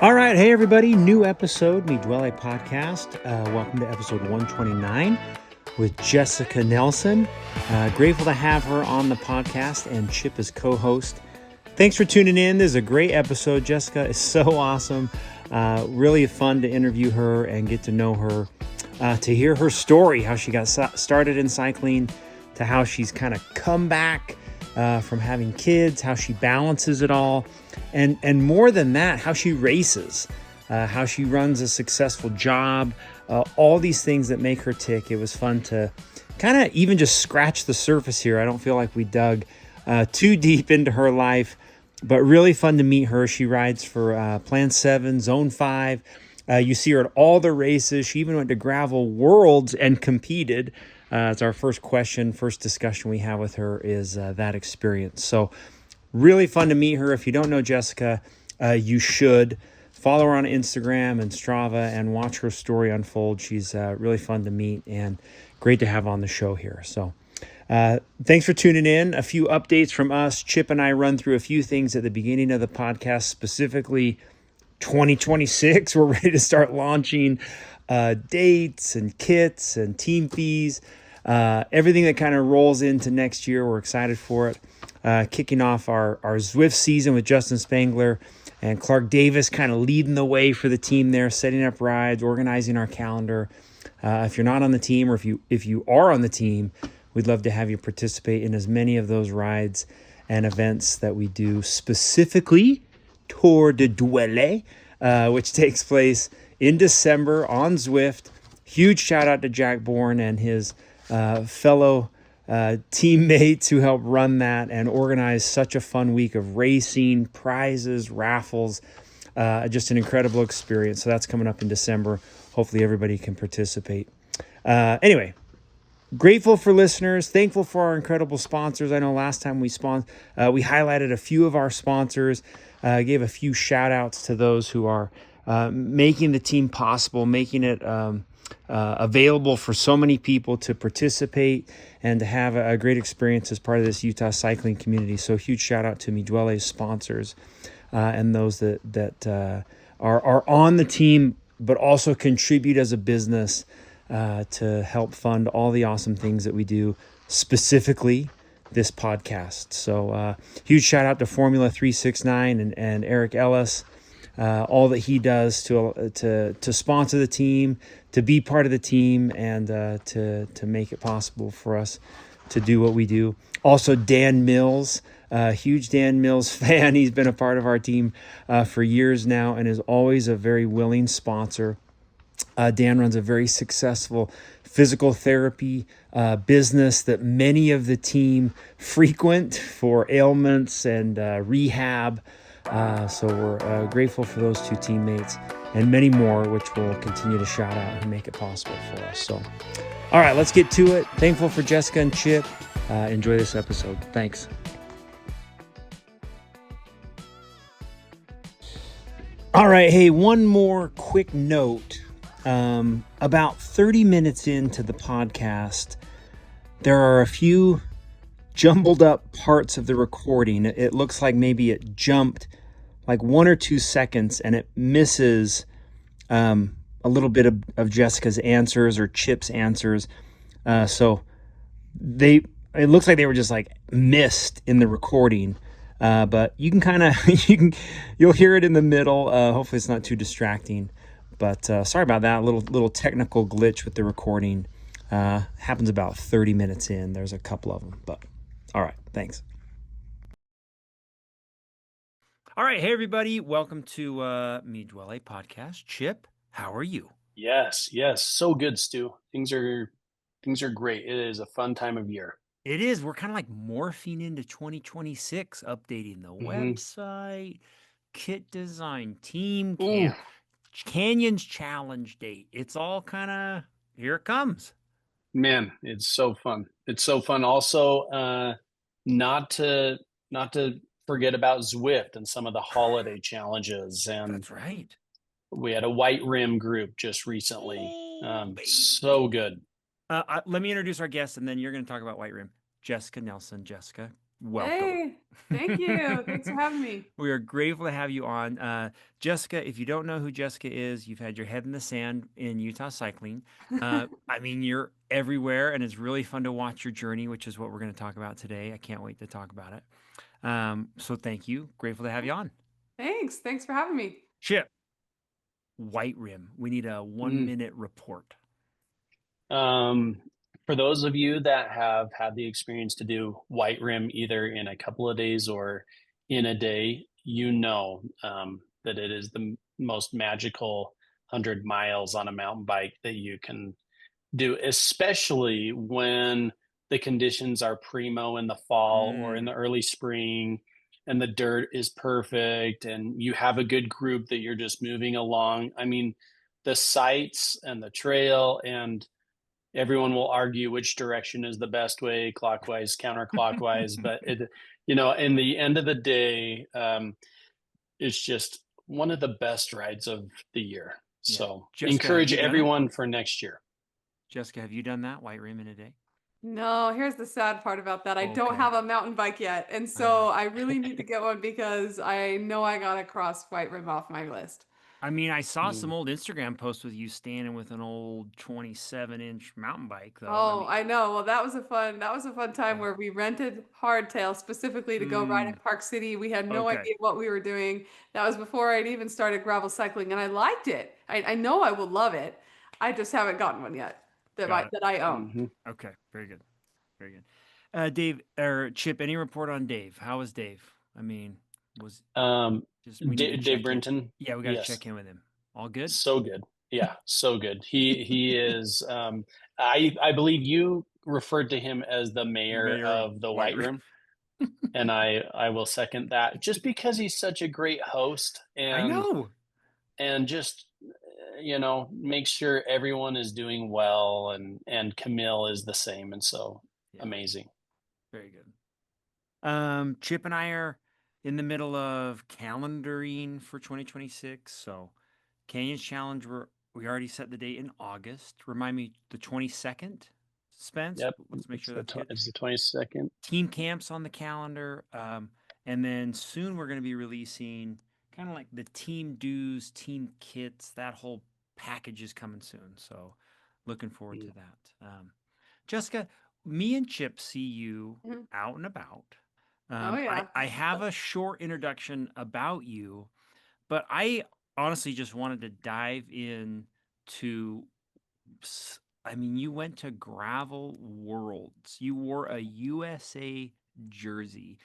All right. Hey, everybody. New episode, Me Duole podcast. Welcome to episode 129 with Jessica Nelson. Grateful to have her on the podcast and Chip as co-host. Thanks for tuning in. This is a great episode. Jessica is so awesome. Really fun to interview her and get to know her, to hear her story, how she got started in cycling, to how she's kind of come back from having kids, how she balances it all, and more than that, how she races, how she runs a successful job, all these things that make her tick. It was fun to kind of even just scratch the surface here. I don't feel like we dug too deep into her life, but really fun to meet her. She rides for Plan 7, Zone 5. You see her at all the races. She even went to Gravel Worlds and competed. It's our first discussion we have with her is that experience. So really fun to meet her. If you don't know Jessica, you should follow her on Instagram and Strava and watch her story unfold. She's really fun to meet and great to have on the show here. So thanks for tuning in. A few updates from us. Chip and I run through a few things at the beginning of the podcast, specifically 2026. We're ready to start launching dates and kits and team fees, everything that kind of rolls into next year. We're excited for it. Kicking off our Zwift season with Justin Spangler and Clark Davis kind of leading the way for the team there, setting up rides, organizing our calendar. If you're not on the team, or if you are on the team, we'd love to have you participate in as many of those rides and events that we do, specifically Tour de Duole, which takes place in December on Zwift. Huge shout out to Jack Bourne and his fellow teammates who helped run that and organize such a fun week of racing, prizes, raffles, just an incredible experience. So that's coming up in December. Hopefully everybody can participate. Anyway, grateful for listeners, thankful for our incredible sponsors. I know last time we highlighted a few of our sponsors, gave a few shout outs to those who are making the team possible, making it available for so many people to participate and to have a great experience as part of this Utah cycling community. So huge shout out to Me Duole's sponsors and those that are on the team, but also contribute as a business to help fund all the awesome things that we do, specifically this podcast. So huge shout out to Formula 369 and Eric Ellis, all that he does to sponsor the team, to be part of the team, and to make it possible for us to do what we do. Also, Dan Mills, huge Dan Mills fan. He's been a part of our team for years now and is always a very willing sponsor. Dan runs a very successful physical therapy business that many of the team frequent for ailments and rehab. So we're grateful for those two teammates and many more, which we'll continue to shout out and make it possible for us. So, all right, let's get to it. Thankful for Jessica and Chip. Enjoy this episode. Thanks. All right. Hey, one more quick note. About 30 minutes into the podcast, there are a few jumbled up parts of the recording. It looks like maybe it jumped like 1 or 2 seconds and it misses a little bit of Jessica's answers or Chip's answers. So it looks like they were just like missed in the recording. But you can kind of, you'll hear it in the middle. Hopefully it's not too distracting, but sorry about that. Little technical glitch with the recording. Happens about 30 minutes in. There's a couple of them, but all right. Thanks. All right. Hey, everybody. Welcome to Me Duole podcast. Chip, how are you? Yes. So good, Stu. Things are great. It is a fun time of year. It is. We're kind of like morphing into 2026, updating the website, kit design, team camp, Canyons challenge date. It's all kind of, here it comes. Man, it's so fun. It's so fun. Also, not to forget about Zwift and some of the holiday challenges. And That's right. we had a white rim group just recently. So good. Let me introduce our guest, and then you're going to talk about White Rim. Jessica Nelson. Jessica, welcome. Hey, thank you. Thanks for having me. We are grateful to have you on. Jessica, if you don't know who Jessica is, you've had your head in the sand in Utah cycling. I mean, you're everywhere, and it's really fun to watch your journey, which is what we're going to talk about today. I can't wait to talk about it. So thank you. Grateful to have you on. Thanks. Thanks for having me. Chip, white rim. We need a 1 minute report. Um, for those of you that have had the experience to do white rim either in a couple of days or in a day, you know that it is the most magical 100 miles on a mountain bike that you can do, especially when the conditions are primo in the fall or in Mm, the early spring and the dirt is perfect and you have a good group that you're just moving along. I mean, the sights and the trail, and everyone will argue which direction is the best way, clockwise, counterclockwise, but in the end of the day, it's just one of the best rides of the year. yeah. So Jessica, have encourage you done it? everyone for next year. Jessica, have you done that white rim in a day? No, here's the sad part about that. I don't Okay. have a mountain bike yet, and so I really need to get one because I know I gotta cross White Rim off my list. I mean, I saw Mm. some old Instagram posts with you standing with an old 27-inch mountain bike, though. I Oh, mean, I know. Well, that was a fun time yeah. where we rented hardtail specifically to go ride in Mm, Park City. We had no okay. idea what we were doing. That was before I'd even started gravel cycling, and I liked it. I know I will love it. I just haven't gotten one yet that I Got it. that I own. Mhm. Okay. Very good. Very good. Dave or Chip, any report on Dave? How is Dave? I mean, was Um, just we need to Dave check in. Brinton, Yeah, we got to yes, check in with him. All good? so good. Yeah, so good. He is. I believe you referred to him as the mayor Mayor of of the White White Rim. Room, and I will second that. Just because he's such a great host I know. and just make sure everyone is doing well, and Camille is the same, and so Yeah, amazing. very good. Chip and I are in the middle of calendaring for 2026. So, Canyons Challenge, we already set the date in August. Remind me, the 22nd, Spence. Yep, Let's make sure that's good. it's the 22nd. Team camps on the calendar. And then soon we're going to be releasing kind of like the team dues, team kits, that whole package is coming soon. So, looking forward to that. Jessica, me and Chip see you Mhm. out and about. Oh yeah. I have a short introduction about you, but I honestly just wanted to dive in to. I mean, you went to Gravel Worlds. You wore a USA jersey.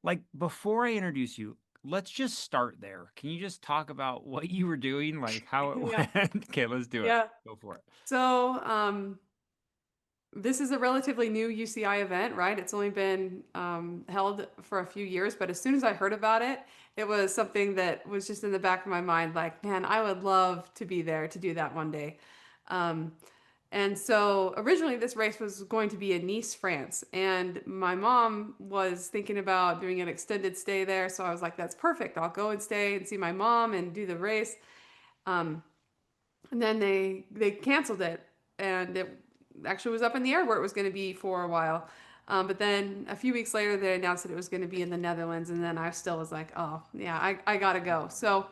Like, before I introduce you, let's just start there. Can you just talk about what you were doing, like how it Yeah. went? Okay, let's do it. Yeah. Go for it. So, this is a relatively new UCI event, right? It's only been held for a few years, but as soon as I heard about it, it was something that was just in the back of my mind, like, man, I would love to be there to do that one day. Um, and so originally this race was going to be in Nice, France, and my mom was thinking about doing an extended stay there. So I was like, that's perfect. I'll go and stay and see my mom and do the race. And then they canceled it, and it actually was up in the air where it was going to be for a while. But then a few weeks later, they announced that it was going to be in the Netherlands, and then I still was like, oh yeah, I gotta go. So,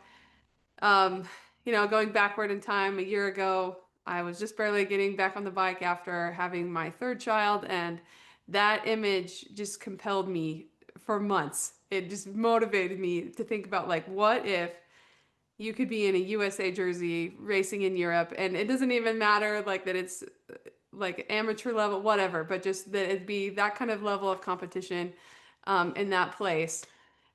um, going backward in time, a year ago, I was just barely getting back on the bike after having my third child, and that image just compelled me for months. It just motivated me to think about like, what if you could be in a USA jersey racing in Europe, and it doesn't even matter like that it's like amateur level, whatever, but just that it'd be that kind of level of competition in that place.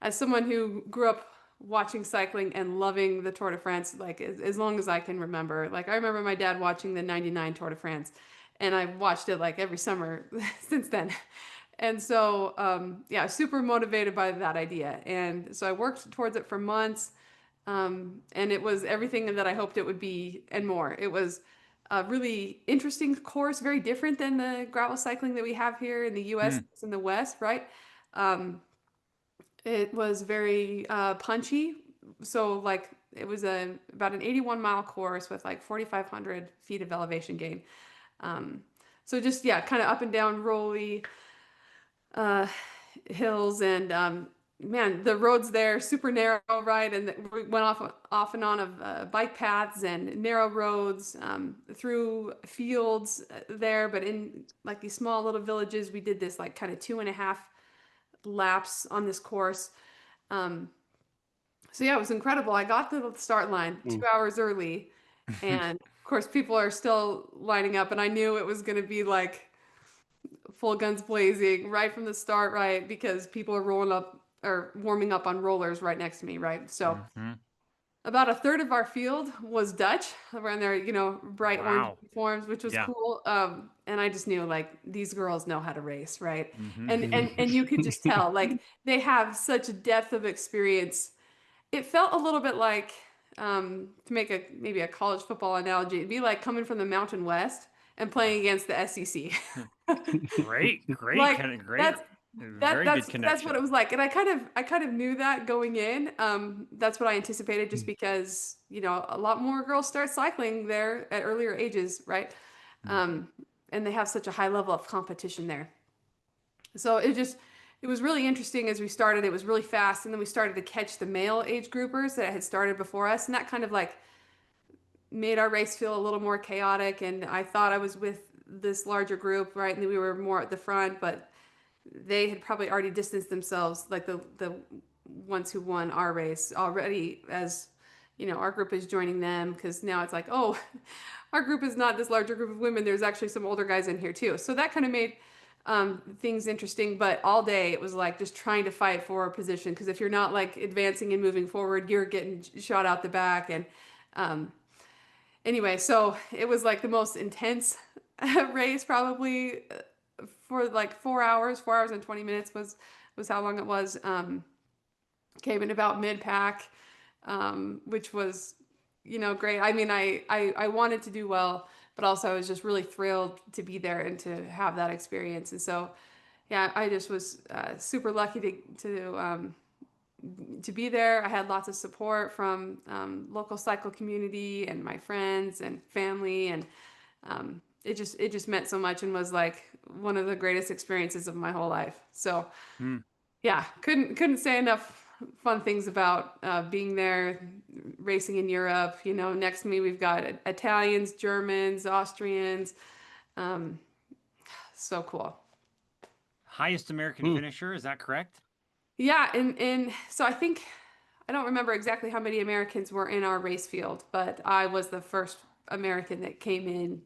As someone who grew up watching cycling and loving the Tour de France, like as long as I can remember, like I remember my dad watching the '99 Tour de France, and I've watched it like every summer since then. And so, yeah, super motivated by that idea. And so I worked towards it for months. And it was everything that I hoped it would be and more. It was a really interesting course, very different than the gravel cycling that we have here in the US, Hmm. in the West, right? It was very punchy. So like it was about an 81-mile course with like 4,500 feet of elevation gain. So just yeah, kind of up and down, rolly. hills and man, the roads there super narrow, right? And we went off and on of bike paths and narrow roads through fields there, but in like these small little villages, we did this like kind of 2.5 laps on this course. Um, so yeah, it was incredible. I got to the start line Mm. 2 hours early, and of course, people are still lining up, and I knew it was going to be like full guns blazing right from the start, right? Because people are rolling up or warming up on rollers right next to me, right? So Mhm. about a third of our field was Dutch, wearing their, bright orange Wow. uniforms, which was Yeah. cool. And I just knew like these girls know how to race, right? And Mhm. and you could just tell like they have such a depth of experience. It felt a little bit like to make a maybe a college football analogy, it'd be like coming from the Mountain West and playing against the SEC. Great, Like kind of great, that's very good that's what connection. it was like, and I kind of knew that going in. That's what I anticipated, just because a lot more girls start cycling there at earlier ages, right? Mm. Um, and they have such a high level of competition there. So it was really interesting as we started. It was really fast, and then we started to catch the male age groupers that had started before us, and that kind of like made our race feel a little more chaotic. And I thought I was with this larger group, right? And we were more at the front, but they had probably already distanced themselves, like the ones who won our race already, as our group is joining them, because now it's like, oh, our group is not this larger group of women. There's actually some older guys in here too. So that kind of made things interesting. But all day it was like just trying to fight for a position, because if you're not like advancing and moving forward, you're getting shot out the back. And um, anyway, so it was like the most intense race probably for like 4 hours. 4 hours and 20 minutes was how long it was. Came in about mid pack, which was great. I mean, I wanted to do well, but also I was just really thrilled to be there and to have that experience. And so yeah, I just was super lucky to be there. I had lots of support from local cycle community and my friends and family, and it just meant so much and was like one of the greatest experiences of my whole life. So Mm. yeah, couldn't say enough fun things about being there, racing in Europe. Next to me we've got Italians, Germans, Austrians. Um, so cool. Highest American Mm. finisher, is that correct? Yeah, and so I don't remember exactly how many Americans were in our race field, but I was the first American that came in.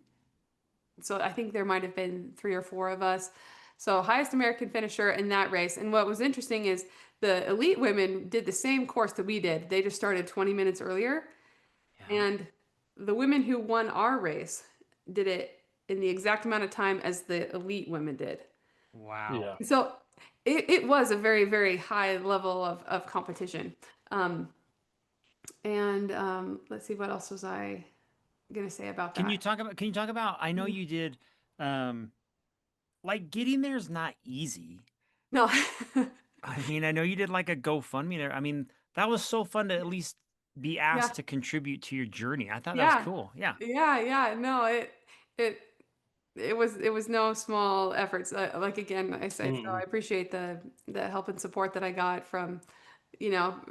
So I think there might have been three or four of us. So highest American finisher in that race. And what was interesting is the elite women did the same course that we did. They just started 20 minutes earlier. Yeah. And the women who won our race did it in the exact amount of time as the elite women did. Wow. Yeah. So it was a very, very high level of competition. Um, and let's see, what else was I going to say about that? Can you talk about, I know you did, um, like getting there is not easy. No. I mean, I know you did like a GoFundMe there. I mean, that was so fun to at least be asked Yeah. to contribute to your journey. I thought that was Yeah. cool. Yeah. Yeah. No, it it was no small efforts. Like again, I say, so I Mm. appreciate the help and support that I got from,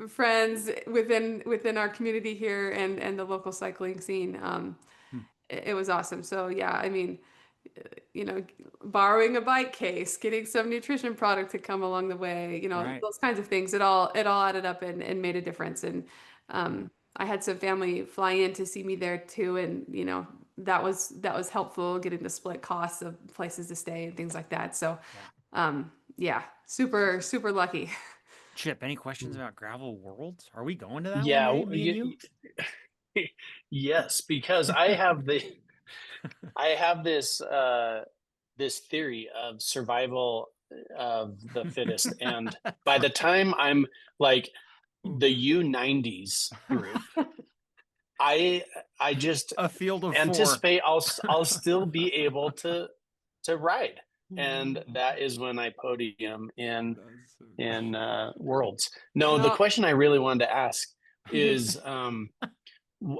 friends within our community here and the local cycling scene. Hmm. It was awesome. So yeah, I mean, you know, borrowing a bike case, getting some nutrition product to come along the way, Right. those kinds of things. It all added up and made a difference. And I had some family fly in to see me there too, and that was helpful, getting to split costs of places to stay and things like that. So Yeah. yeah, super super lucky. Chip, any questions Mm. about Gravel Worlds? Are we going to that one Yeah. day, me and you? Yes, because I have this theory of survival of the fittest, and by the time I'm like the U90s group, I I just A field of four. anticipate I'll still be able to ride, and that is when I podium That's so in Worlds. No, the No. question I really wanted to ask is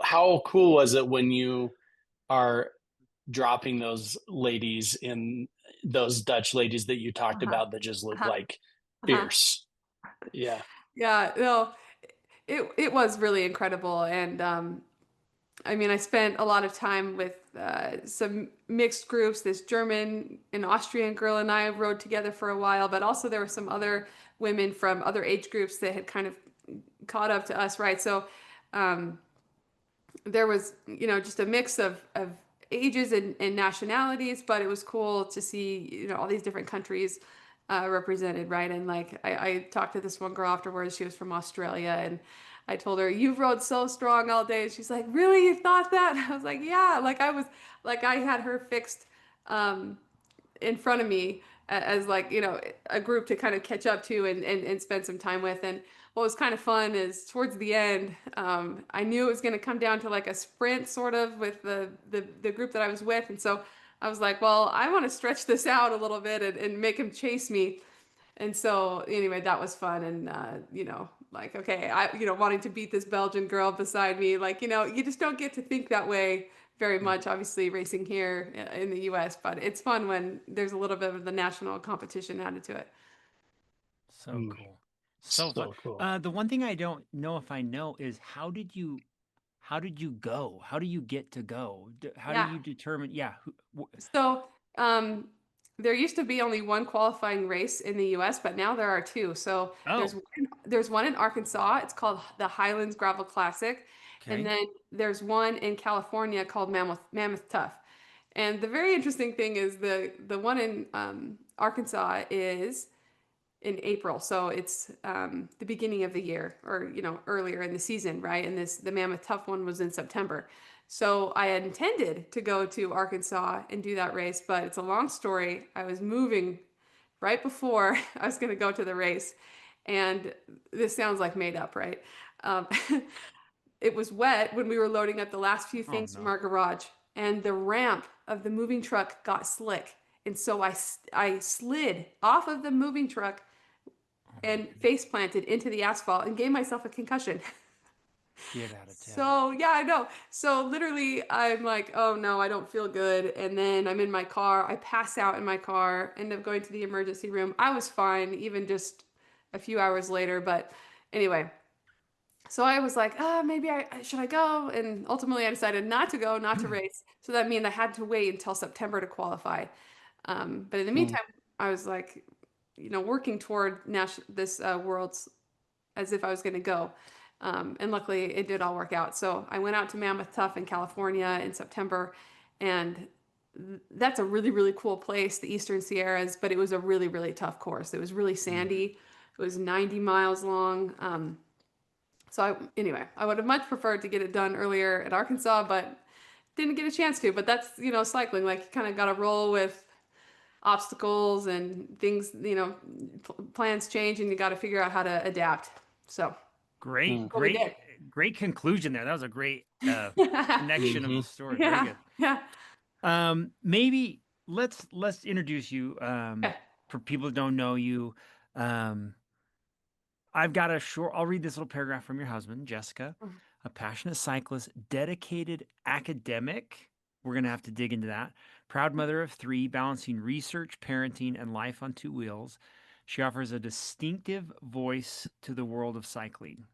how cool was it when you are dropping those ladies in those Dutch ladies that you talked Uh-huh. about that just look Uh-huh. like Uh-huh. Fierce. Yeah. Yeah, no, it was really incredible, and I mean, I spent a lot of time with some mixed groups. This German and Austrian girl and I rode together for a while, but also there were some other women from other age groups that had kind of caught up to us, right? So um, there was, just a mix of ages and nationalities, but it was cool to see, all these different countries represented, right? And like I talked to this one girl afterwards. She was from Australia, and I told her, "You've rode so strong all day." And she's like, "Really? You thought that?" I was like, "Yeah." Like I had her fixed. In front of me as like a group to kind of catch up to and spend some time with. And what was kind of fun is towards the end, I knew it was going to come down to like a sprint sort of with the group that I was with. And so I was like, well, I want to stretch this out a little bit and make him chase me. And so anyway, that was fun. And like, okay, wanting to beat this Belgian girl beside me, like, you just don't get to think that way very Yeah. much, obviously racing here in the US, but it's fun when there's a little bit of the national competition added to it. So Mm, cool. So fun. so cool. The one thing I don't know if I know is how did you go? How do you get to go? How do Yeah. you determine? Yeah. So, there used to be only one qualifying race in the US, but now there are two. So Oh, there's one in Arkansas. It's called the Highlands Gravel Classic. And okay. then there's one in California called Mammoth Tough. And the very interesting thing is the one in Arkansas is in April. So it's the beginning of the year or, earlier in the season, right? And the Mammoth Tough one was in September. So I had intended to go to Arkansas and do that race, but it's a long story. I was moving right before I was going to go to the race. And this sounds like made up, right? Um, it was wet when we were loading up the last few Oh things from no. our garage, and the ramp of the moving truck got slick. And so I slid off of the moving truck Oh my and goodness. face planted into the asphalt and gave myself a concussion. Get out of town. So, yeah, I know. So, literally, I'm like, oh no, I don't feel good. And then I'm in my car. I pass out in my car, end up going to the emergency room. I was fine, even just a few hours later. But anyway, so I was like, maybe should I go? And ultimately, I decided not to go, not to race. So that means I had to wait until September to qualify. But in the Mm, meantime, I was like, working toward this world's as if I was going to go. And luckily, it did all work out. So I went out to Mammoth Tough in California in September, and that's a really, really cool place, the Eastern Sierras. But it was a really, really tough course. It was really Mm. sandy. It was 90 miles long. Anyway, I would have much preferred to get it done earlier at Arkansas, but didn't get a chance to. But that's cycling. Like you kind of got to roll with obstacles and things. Plans change, and you got to figure out how to adapt. So Great, mm, what we did. great conclusion there. That was a great connection of the mhm. story. Very Yeah, good. yeah. Maybe let's introduce you Okay. for people that don't know you. Um, I've got a short, I'll read this little paragraph from your husband, Jessica, a passionate cyclist, dedicated academic. We're going to have to dig into that. Proud mother of three, balancing research, parenting, and life on two wheels. She offers a distinctive voice to the world of cycling.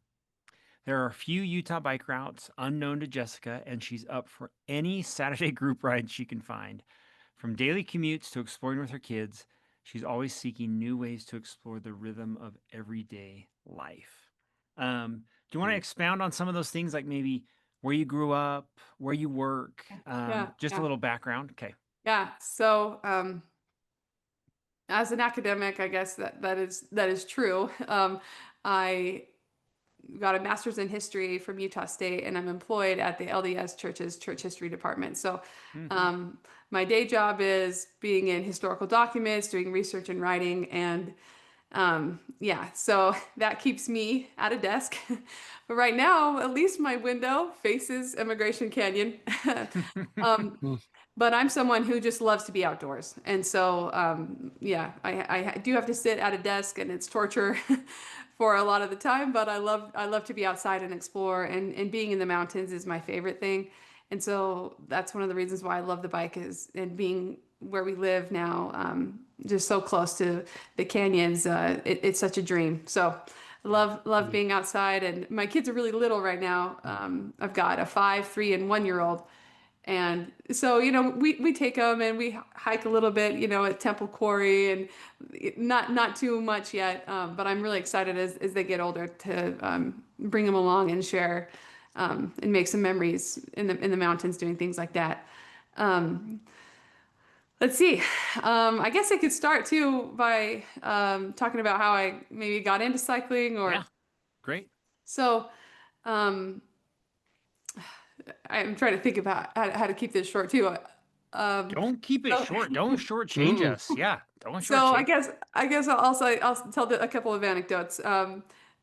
There are a few Utah bike routes unknown to Jessica, and she's up for any Saturday group ride she can find. From daily commutes to exploring with her kids, she's always seeking new ways to explore the rhythm of everyday life. Do you want to Mm. expound on some of those things, like maybe where you grew up, where you work, Yeah, just a yeah, little background? Okay. yeah. So, as an academic, I guess that is true. I got a master's in history from Utah State, and I'm employed at the LDS Church's Church History Department. So, Hmm. um, my day job is being in historical documents, doing research and writing, and yeah, so that keeps me at a desk. But right now, at least my window faces Immigration Canyon. Um, Mm, but I'm someone who just loves to be outdoors. And so, yeah, I do have to sit at a desk and it's torture for a lot of the time, but I love to be outside and explore, and being in the mountains is my favorite thing. And so that's one of the reasons why I love the bike is and being where we live now, just so close to the canyons. It's such a dream. So love being outside. And my kids are really little right now. I've got a 5, 3, and 1 year old. And so, we take them and we hike a little bit, at Temple Quarry, and not too much yet. But I'm really excited as they get older to bring them along and share and make some memories in the mountains doing things like that. Let's see. I guess I could start too by talking about how I maybe got into cycling or Yeah, great. so. Um, I'm trying to think about how to keep this short too. Um, Don't keep it so, short. Don't shortchange Mm. us. Yeah, don't so I shortchange. guess I'll tell a couple of anecdotes.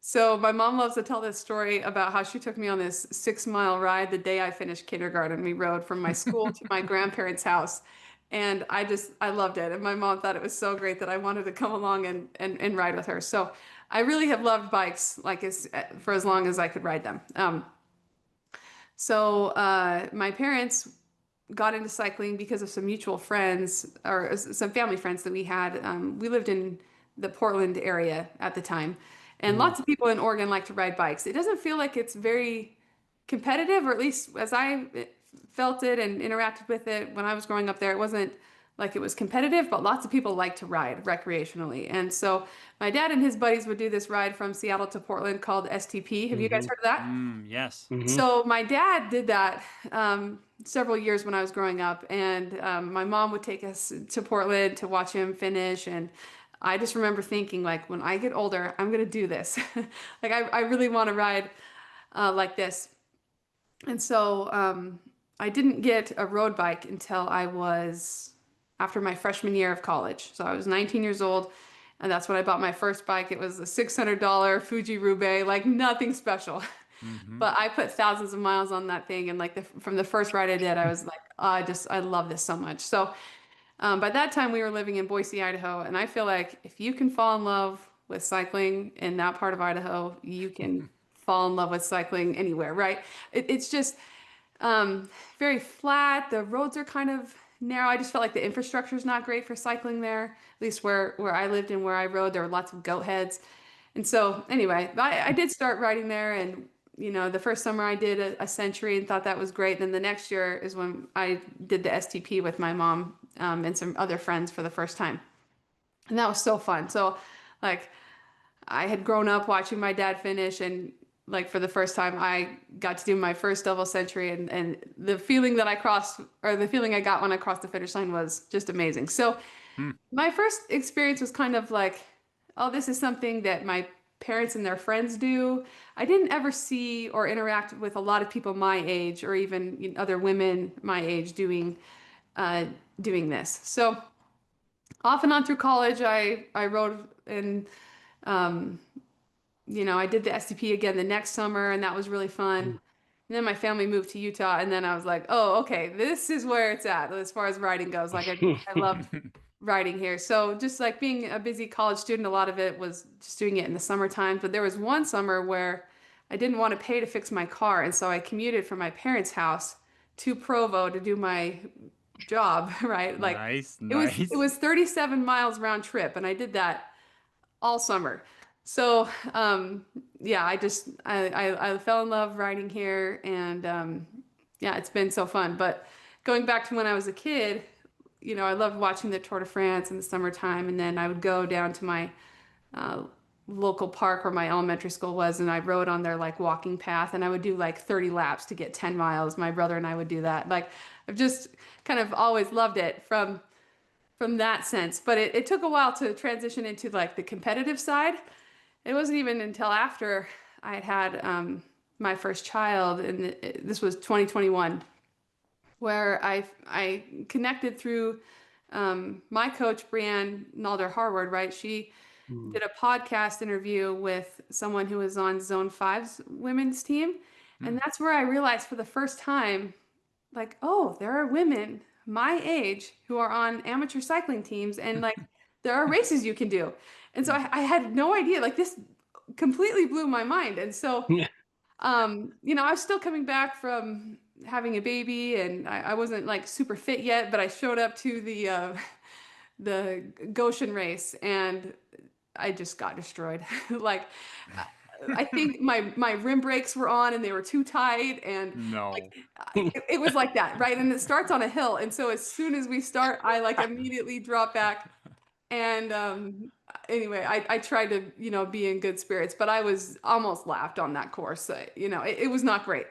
So my mom loves to tell this story about how she took me on this 6 mile ride the day I finished kindergarten. We rode from my school to my grandparents' house, and I loved it. And my mom thought it was so great that I wanted to come along and ride with her. So I really have loved bikes for as long as I could ride them. So my parents got into cycling because of some mutual friends or some family friends that we had. We lived in the Portland area at the time, and lots of people in Oregon like to ride bikes. It doesn't feel like it's very competitive, or at least as I felt it and interacted with it when I was growing up there, it wasn't like it was competitive, but lots of people like to ride recreationally. And so my dad and his buddies would do this ride from Seattle to Portland called STP. Have you guys Mhm. heard of that? Yes. Mhm. So my dad did that several years when I was growing up, and my mom would take us to Portland to watch him finish. And I just remember thinking, like, when I get older, I'm gonna do this. Like, I really want to ride like this. And so I didn't get a road bike until I was after my freshman year of college. So I was 19 years old, and that's when I bought my first bike. It was a $600 Fuji Rube, like nothing special. Mm-hmm. But I put thousands of miles on that thing, and like from the first ride I did, I was like, oh, I love this so much. So by that time, we were living in Boise, Idaho, and I feel like if you can fall in love with cycling in that part of Idaho, you can fall in love with cycling anywhere, right? It's just um, very flat. The roads are kind of narrow. I just felt like the infrastructure is not great for cycling there, at least where I lived and where I rode. There were lots of goat heads. And so, anyway, I did start riding there, and the first summer I did a century and thought that was great. Then the next year is when I did the STP with my mom and some other friends for the first time, and that was so fun. So, like, I had grown up watching my dad finish, and like for the first time, I got to do my first double century, and the feeling that I crossed, or the feeling I got when I crossed the finish line was just amazing. So my first experience was kind of like, oh, this is something that my parents and their friends do. I didn't ever see or interact with a lot of people my age, or even other women my age uh, doing this. So off and on through college, I rode and um, I did the STP again the next summer, and that was really fun. And then my family moved to Utah, and then I was like, oh, okay, this is where it's at as far as riding goes. Like I loved riding here. So just like being a busy college student, a lot of it was just doing it in the summertime. But there was one summer where I didn't want to pay to fix my car, and so I commuted from my parents' house to Provo to do my job, right? Like Nice, it nice. was 37 miles round trip, and I did that all summer. So yeah, I fell in love riding here, and yeah, it's been so fun. But going back to when I was a kid, I loved watching the Tour de France in the summertime, and then I would go down to my uh, local park where my elementary school was, and I rode on their like walking path, and I would do like 30 laps to get 10 miles. My brother and I would do that. Like I've just kind of always loved it from that sense, but it took a while to transition into like the competitive side. It wasn't even until after I had my first child, and this was 2021, where I connected through my coach, Brianne Nalder Harward, right? She did a podcast interview with someone who was on Zone Five's women's team. And that's where I realized for the first time, like, oh, there are women my age who are on amateur cycling teams, and like there are races you can do. And so I had no idea, like this completely blew my mind. And so I was still coming back from having a baby, and I wasn't like super fit yet, but I showed up to the Goshen race, and I just got destroyed. Like, I I think my rim brakes were on and they were too tight, and No. like it was like that, right? And it starts on a hill, and so as soon as we start, I like immediately drop back. And anyway, I tried to, be in good spirits, but I was almost laughed on that course. It was not great.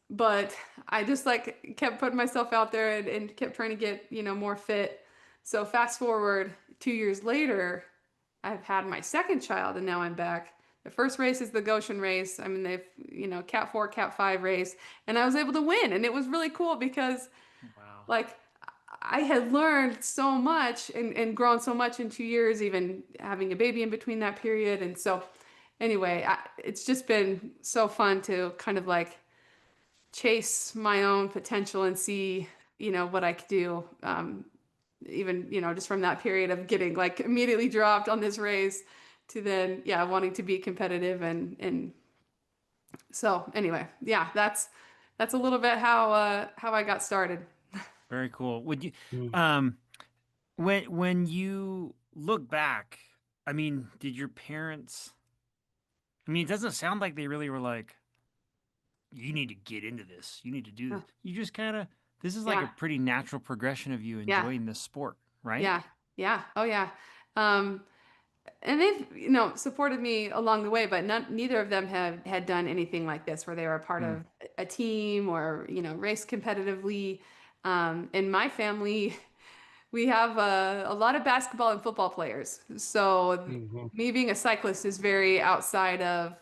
But I just like kept putting myself out there, and kept trying to get, more fit. So fast forward 2 years later, I've had my second child, and now I'm back. The first race is the Goshen race. I mean, they've, Cat 4, Cat 5 race, and I was able to win. And it was really cool because, Wow. like, I had learned so much, and grown so much in 2 years, even having a baby in between that period. And so, anyway, it's just been so fun to kind of like chase my own potential and see, what I could do. Even, just from that period of getting like immediately dropped on this race to then, yeah, wanting to be competitive. And so anyway, yeah, that's a little bit how I got started. Very cool. Would you, Mm. um, when you look back, I mean, did your parents, I mean, it doesn't sound like they really were like, you need to get into this. You need to do Uh, this. You just kind of, this is like a Yeah, pretty natural progression of you yeah, enjoying this sport, right? yeah, yeah. Oh yeah. Um, and they've, supported me along the way, but neither of them had done anything like this where they were a part Mm, of a team, or, race competitively. In my family, we have a lot of basketball and football players. So Mhm. me being a cyclist is very outside of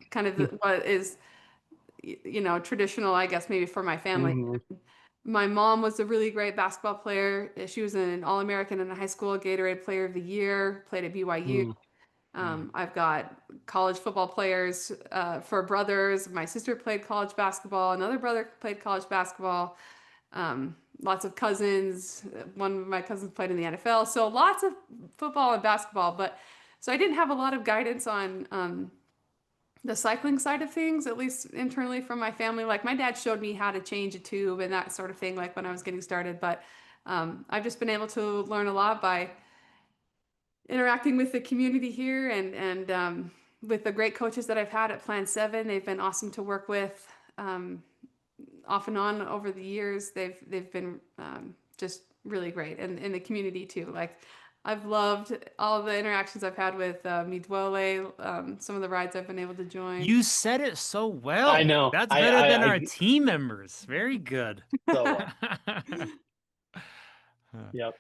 kind of what is, traditional, I guess, maybe for my family. Mhm. My mom was a really great basketball player. She was an All-American in high school, Gatorade Player of the Year, played at BYU. Mm. mm. I've got college football players for brothers. My sister played college basketball. Another brother played college basketball. Lots of cousins. One of my cousins played in the NFL. So lots of football and basketball. But so I didn't have a lot of guidance on the cycling side of things, at least internally from my family. Like my dad showed me how to change a tube and that sort of thing, like when I was getting started. But I've just been able to learn a lot by interacting with the community here, and with the great coaches that I've had at Plan 7. They've been awesome to work with, off and on over the years. They've been just really great, and in the community too. Like I've loved all the interactions I've had with Duole, some of the rides I've been able to join. You said it so I well. know. That's better than I our team members. Very good. so well. Yep.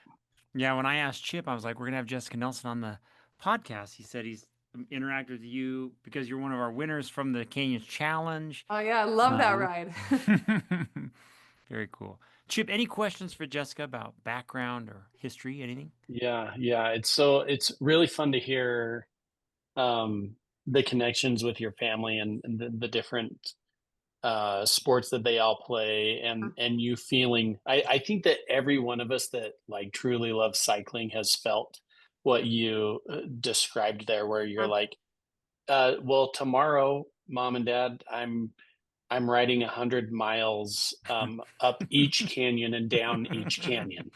Yeah, when I asked Chip, I was like, we're gonna have Jessica Nelson on the podcast. He said he's interacted with you because you're one of our winners from the Canyons Challenge. Oh yeah, I love that Mhm. ride. Very cool. Chip, any questions for Jessica about background or history, anything? Yeah, yeah. It's really fun to hear um the connections with your family, and the different sports that they all play, and you feeling, I think that every one of us that like truly loves cycling has felt what you described there, where you're like, well, tomorrow, mom and dad, I'm riding 100 miles up each canyon and down each canyon.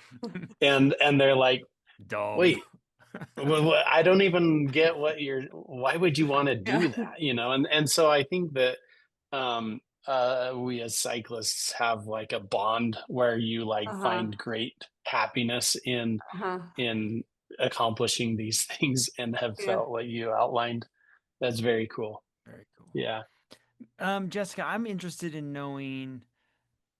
And they're like, Dumb. wait, I don't even get why would you want to Yeah. do that? And so I think that we as cyclists have like a bond where you like Uh-huh. find great happiness Uh-huh. in accomplishing these things, and have Yeah. felt what you outlined. That's very cool. Very cool. Yeah. Jessica, I'm interested in knowing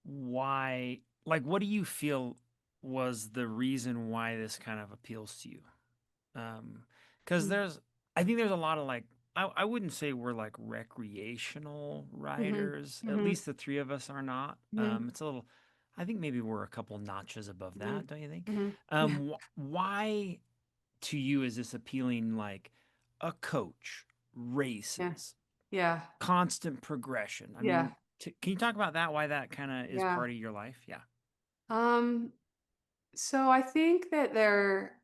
why, like, what do you feel was the reason why this kind of appeals to you? Because I think there's a lot of like, I wouldn't say we're like recreational Mm-hmm. riders. At Mm-hmm. least the three of us are not. Mm-hmm. It's a little, I think maybe we're a couple notches above that, don't you think? Mm-hmm. Yeah. Why to you is this appealing? Like a coach, Yeah. races, Yeah. constant progression. I Yeah. mean, can you talk about that? Why that kind of is Yeah. part of your life? Yeah. Um, so I think that there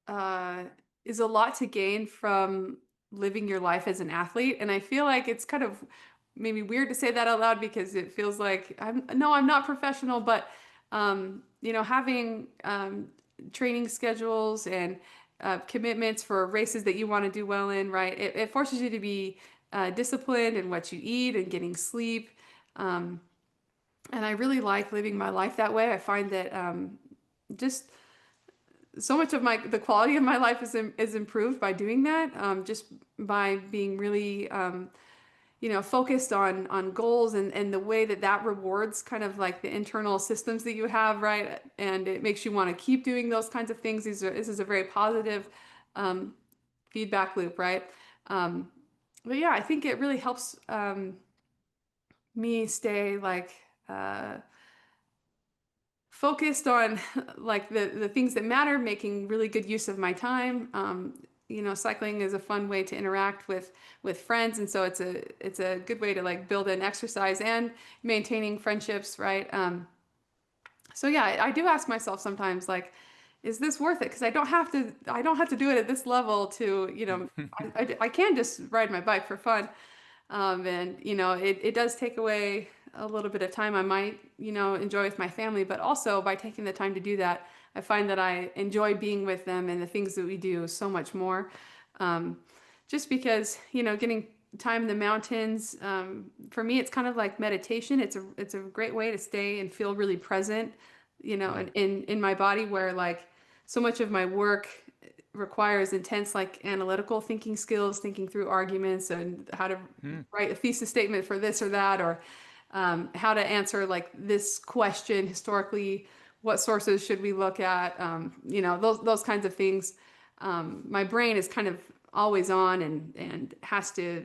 uh, is a lot to gain from living your life as an athlete, and I feel like it's kind of maybe weird to say that out loud because it feels like I'm not professional, but having training schedules and commitments for races that you want to do well in, right? It forces you to be disciplined in what you eat and getting sleep. Um, and I really like living my life that way. I find that just so much of the quality of my life is improved by doing that. Just by being really focused on goals and the way that rewards kind of like the internal systems that you have, right? And it makes you want to keep doing those kinds of things. This is a very positive um, feedback loop, right? Um, but yeah, I think it really helps me stay like focused on like the things that matter, making really good use of my time. Cycling is a fun way to interact with friends, and so it's a good way to like build an exercise and maintaining friendships, right? So yeah, I do ask myself sometimes like, is this worth it? Because I don't have to do it at this level to, I can just ride my bike for fun. And it does take away a little bit of time I might, enjoy with my family, but also by taking the time to do that, I find that I enjoy being with them and the things that we do so much more. Um, just because, getting time in the mountains, for me, it's kind of like meditation. It's a great way to stay and feel really present, in my body where like so much of my work requires intense like analytical thinking skills, thinking through arguments and how to write a thesis statement for this or that, or how to answer like this question historically, what sources should we look at, those kinds of things. My brain is kind of always on and has to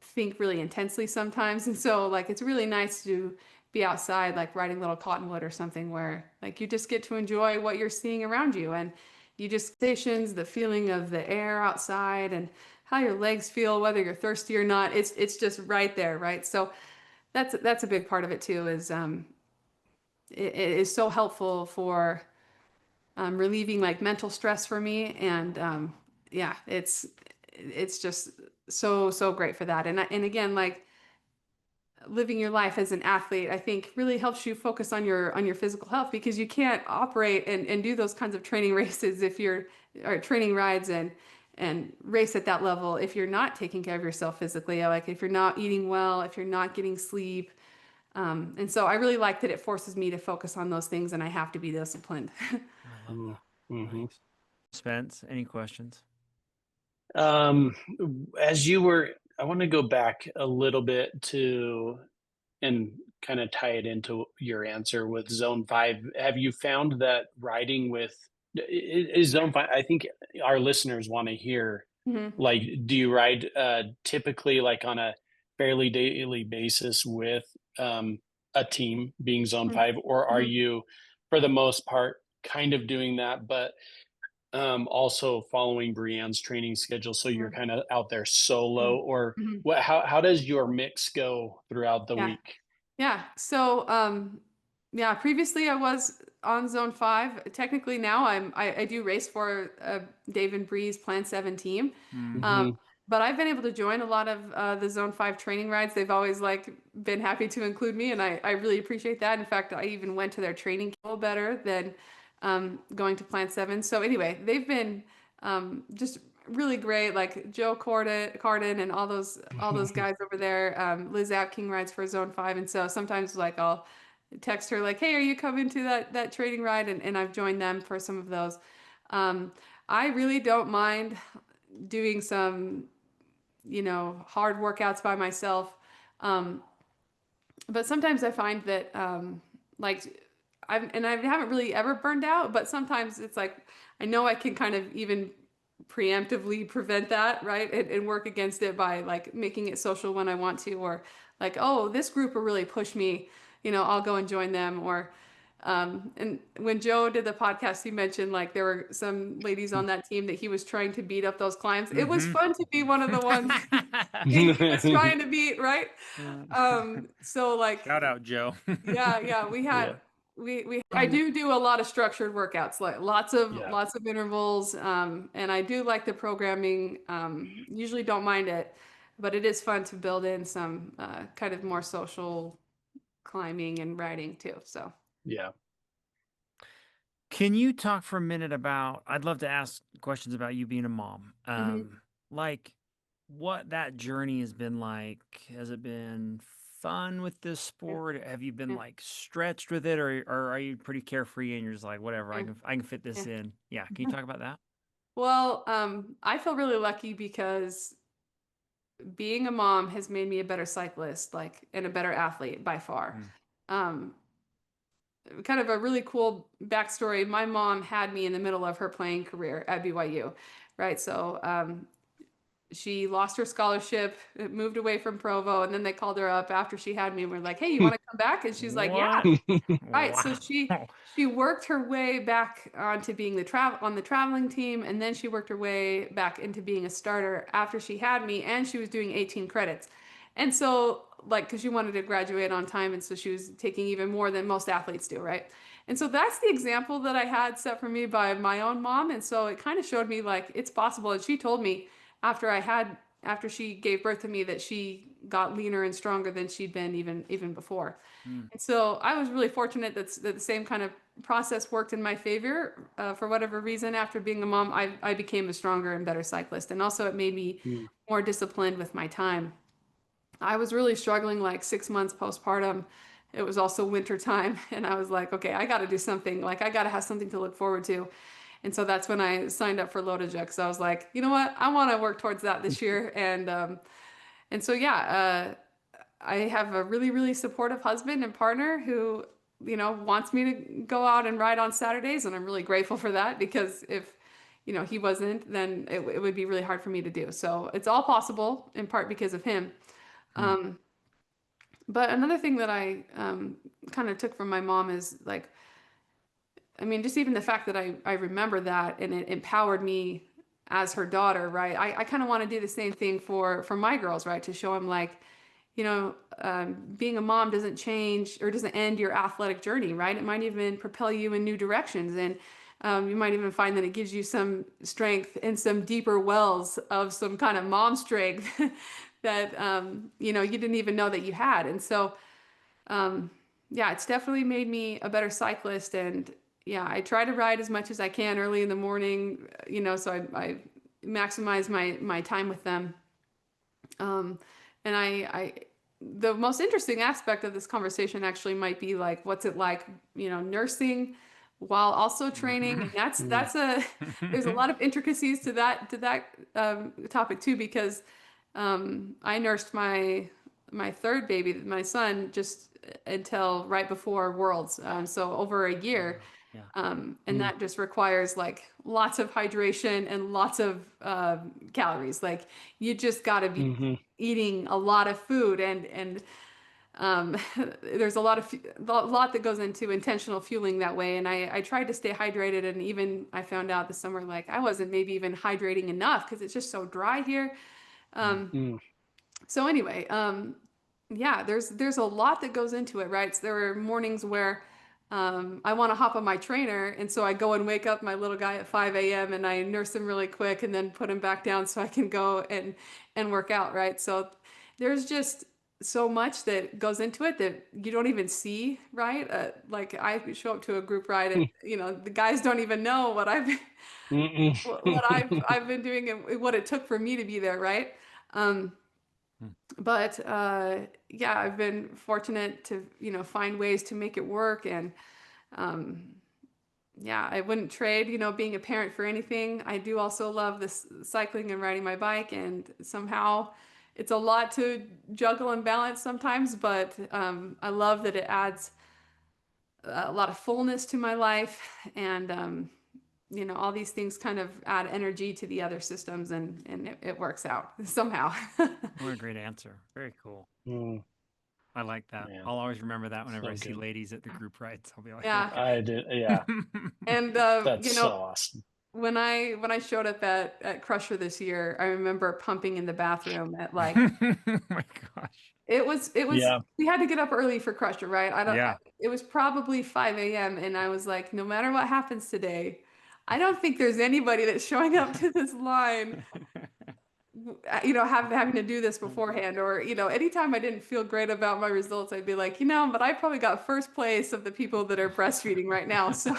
think really intensely sometimes. And so like it's really nice to be outside, like riding little cottonwood or something where like you just get to enjoy what you're seeing around you and you just stations the feeling of the air outside and how your legs feel, whether you're thirsty or not. It's just right there, right? So that's a big part of it too, is it is so helpful for relieving like mental stress for me. And yeah, it's just so great for that. And again, like living your life as an athlete, I think really helps you focus on your physical health because you can't operate and do those kinds of training races if you're or training rides and race at that level if you're not taking care of yourself physically, like if you're not eating well, if you're not getting sleep. And so I really like that it forces me to focus on those things and I have to be disciplined. I love that. Mm-hmm. Nice. Spence, any questions? Um, as you were, I want to go back a little bit to and kind of tie it into your answer with zone five. Have you found that riding with is zone five? I think our listeners want to hear, Mhm. like, do you ride typically like on a fairly daily basis with a team being zone Mhm. five, or are Mhm. you, for the most part, kind of doing that, but also following Brienne's training schedule, so you're Mhm. kind of out there solo, or Mhm. what? How does your mix go throughout the Yeah. week? Yeah. So, yeah, previously I was on zone five. Technically now I do race for Dave and Bree's Plan 7 team. Um, Hmm. but I've been able to join a lot of the zone five training rides. They've always like been happy to include me and I really appreciate that. In fact, I even went to their training a little better than going to Plan 7. So anyway, they've been just really great, like Joe Carden and all those guys over there. Liz Apking rides for Zone 5, and so sometimes like I'll text her like, "Hey, are you coming to that training ride?" And I've joined them for some of those. Um, I really don't mind doing some, hard workouts by myself. Um, but sometimes I find that like I haven't really ever burned out, but sometimes it's like I know I can kind of even preemptively prevent that, right? And work against it by like making it social when I want to, or like, oh, this group will really push me, I'll go and join them. Or and when Joe did the podcast, he mentioned like there were some ladies on that team that he was trying to beat up those climbs. It was Mm-hmm. fun to be one of the ones he was trying to beat, right? So like, Shout out, Joe. yeah, we Yeah, had I do a lot of structured workouts, like lots of yeah. lots of intervals, and I do like the programming. Usually don't mind it. but it is fun to build in some kind of more social climbing and riding too. So, Yeah. Can you talk for a minute about, I'd love to ask questions about you being a mom. mhm, Like what that journey has been like. Has it been fun with this yeah, sport? Have you been yeah, like stretched with it, or are you pretty carefree and you're just like, whatever, yeah, I can fit this yeah. in? Yeah. Can you talk about that? Well, I feel really lucky because being a mom has made me a better cyclist, like, and a better athlete by far. Mm. Um, Kind of a really cool backstory. My mom had me in the middle of her playing career at BYU, right? So she lost her scholarship, moved away from Provo, and then they called her up after she had me and were like, "Hey, you want to come back?" And she's like, "Yeah." What? Right. So Wow. she worked her way back onto being the traveling team, and then she worked her way back into being a starter after she had me, and she was doing 18 credits. And so, like, because she wanted to graduate on time, and so she was taking even more than most athletes do, right? And so that's the example that I had set for me by my own mom, and so it kind of showed me like it's possible. And she told me after she gave birth to me that she got leaner and stronger than she'd been even before. Mm, And so I was really fortunate that the same kind of process worked in my favor. For whatever reason, after being a mom, I became a stronger and better cyclist. And also, it made me Mm. more disciplined with my time. I was really struggling like 6 months postpartum. It was also winter time. And I was like, okay, I got to do something. Like, I got to have something to look forward to. And so that's when I signed up for Lotoja. Because I was like, you know what? I want to work towards that this year. And so, yeah, I have a really, really supportive husband and partner who, wants me to go out and ride on Saturdays. And I'm really grateful for that because if, he wasn't, then it would be really hard for me to do. So it's all possible in part because of him. mm, Um, but another thing that I kind of took from my mom is like, I mean, just even the fact that I remember that and it empowered me as her daughter, right? I kind of want to do the same thing for my girls, right? To show them like, being a mom doesn't change or doesn't end your athletic journey, right? It might even propel you in new directions. And you might even find that it gives you some strength and some deeper wells of some kind of mom strength that, you didn't even know that you had. And so, um, yeah, it's definitely made me a better cyclist. And yeah, I try to ride as much as I can early in the morning, so I maximize my time with them. Um, and the most interesting aspect of this conversation actually might be like, what's it like, nursing while also training? And Mm. there's a lot of intricacies to that topic too, because I nursed my third baby, my son, just until right before Worlds, so over a year. Wow. Yeah. And Mm. that just requires like lots of hydration and lots of calories. Like you just got to be Mhm. eating a lot of food, and um, there's a lot that goes into intentional fueling that way. And I tried to stay hydrated, and even I found out this summer like I wasn't maybe even hydrating enough because it's just so dry here. Mm, Um, Mm. so anyway, yeah, there's a lot that goes into it, right? So there are mornings where I want to hop on my trainer, and so I go and wake up my little guy at 5 a.m. and I nurse him really quick, and then put him back down so I can go and work out, right? So there's just so much that goes into it that you don't even see, right? Like I show up to a group ride, and Mm. the guys don't even know what I've Mm-mm. what I've been doing and what it took for me to be there, right? Um, mm, but yeah, I've been fortunate to find ways to make it work. And um, yeah, I wouldn't trade being a parent for anything. I do also love this cycling and riding my bike, and somehow it's a lot to juggle and balance sometimes, but I love that it adds a lot of fullness to my life. And all these things kind of add energy to the other systems, and it works out somehow. what a great answer. Very cool. Mm. I like that. Man, I'll always remember that whenever I so see good. ladies at the group rides. I'll be like, Yeah. okay. I did. Yeah, And that's so awesome. when I showed up at Crusher this year, I remember pumping in the bathroom at like Oh my gosh. it was Yeah. we had to get up early for Crusher, right? Yeah. It was probably 5 a.m. and I was like, no matter what happens today, I don't think there's anybody that's showing up to this line having to do this beforehand, or, anytime I didn't feel great about my results, I'd be like, but I probably got first place of the people that are breastfeeding right now. So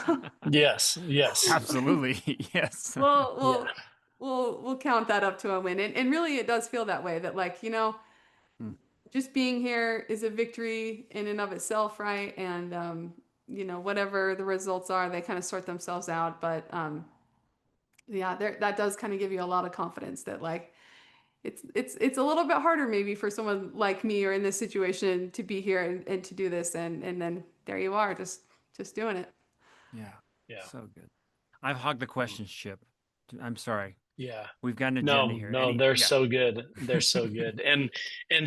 Yes, yes. Absolutely. Yes. we'll, Yeah. we'll, we'll count that up to a win. And really it does feel that way, that like, Hmm. just being here is a victory in and of itself, right? And, whatever the results are, they kind of sort themselves out. But, yeah, that does kind of give you a lot of confidence that like, it's a little bit harder maybe for someone like me or in this situation to be here and to do this, and then there you are, just doing it. Yeah. Yeah. So good. I've hogged the Mm. questions, Chip. I'm sorry. Yeah. We've got an agenda No, here. no, they're Yeah. so good. They're so good. And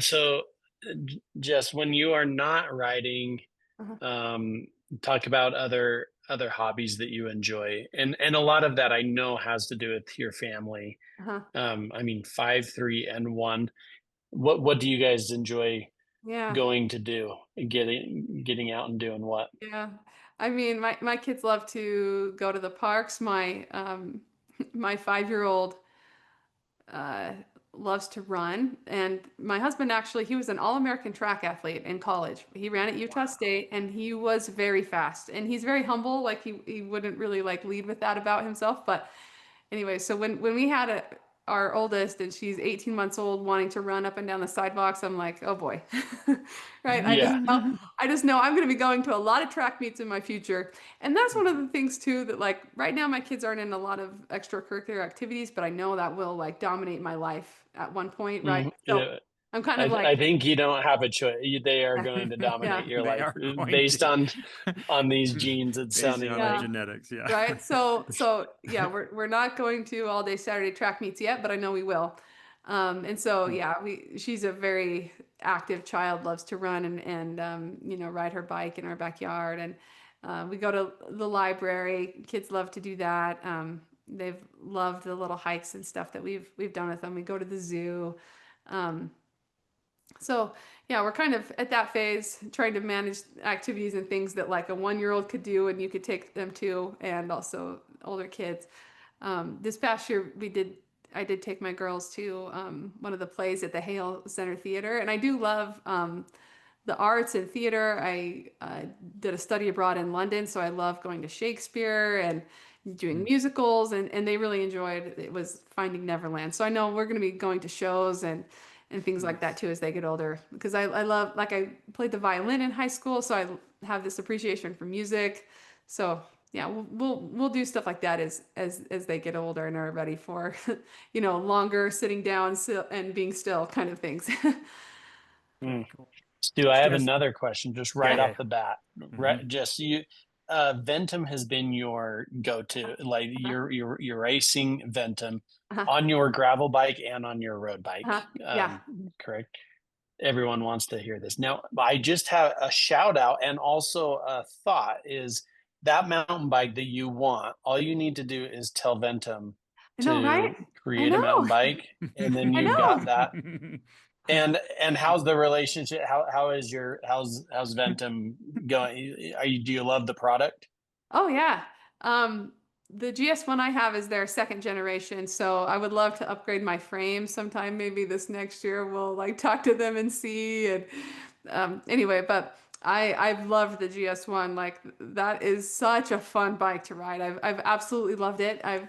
so Jess, when you are not writing, Uh-huh. um, talk about other hobbies that you enjoy. And a lot of that I know has to do with your family. Uh-huh. I mean, 5, 3, and 1. What do you guys enjoy Yeah. going to do? Getting out and doing what? Yeah. I mean, my kids love to go to the parks. My my 5-year-old uh, loves to run. And my husband actually, he was an all-American track athlete in college. He ran at Utah State and he was very fast. And he's very humble, like he wouldn't really like lead with that about himself. But anyway, so when we had our oldest and she's 18 months old wanting to run up and down the sidewalks, I'm like, oh boy. Right? Yeah. I just know I'm going to be going to a lot of track meets in my future. And that's one of the things too that like right now my kids aren't in a lot of extracurricular activities, but I know that will like dominate my life at one point, right? Mhm. So Yeah. I'm kind of I like, think you don't have a choice. They are going to yeah, dominate your They life are going based to. on these genes. It's Based sounding on the like. yeah. genetics. Yeah. Right. So yeah, we're not going to all day Saturday track meets yet, but I know we will. And so yeah, she's a very active child, loves to run and ride her bike in our backyard, and we go to the library. Kids love to do that. They've loved the little hikes and stuff that we've done with them. We go to the zoo. Um, so yeah, we're kind of at that phase, trying to manage activities and things that like a 1-year-old could do and you could take them to, and also older kids. This past year, I did take my girls to one of the plays at the Hale Center Theater, and I do love the arts and theater. I did a study abroad in London, so I love going to Shakespeare and doing musicals, and they really enjoyed it. Was Finding Neverland. So I know we're going to be going to shows and things like that too as they get older, because I love, like, I played the violin in high school, so I have this appreciation for music. So yeah, we'll do stuff like that as they get older and are ready for longer sitting down and being still kind of things. Mm. Cool. Stu, I have Just another question just yeah, right yeah. off the bat. Hmm. Just you, Ventum has been your go-to. Like you're racing Ventum Uh-huh. on your gravel bike and on your road bike. Uh-huh. Yeah. Correct. Everyone wants to hear this. Now, I just have a shout out and also a thought is that mountain bike that you want, all you need to do is tell Ventum I know, right? to I create a know. mountain bike, and then I you've got know. that. And how's the relationship? How's Ventum going? Do you love the product? Oh yeah. Um, the GS1 I have is their second generation, so I would love to upgrade my frame sometime. Maybe this next year we'll like talk to them and see. And anyway, but I've loved the GS1. Like that is such a fun bike to ride. I've absolutely loved it. I've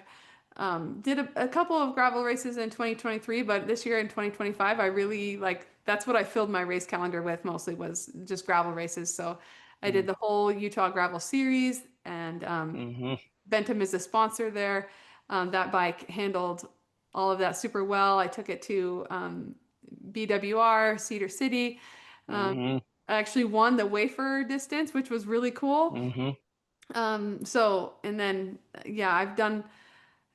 did a couple of gravel races in 2023, but this year in 2025, I really like, that's what I filled my race calendar with mostly, was just gravel races. So I did the whole Utah gravel series, and Mm-hmm. Bentham is a sponsor there. That bike handled all of that super well. I took it to BWR, Cedar City. Um, Mm-hmm. I actually won the wafer distance, which was really cool. Mm-hmm. So, and then, yeah, I've done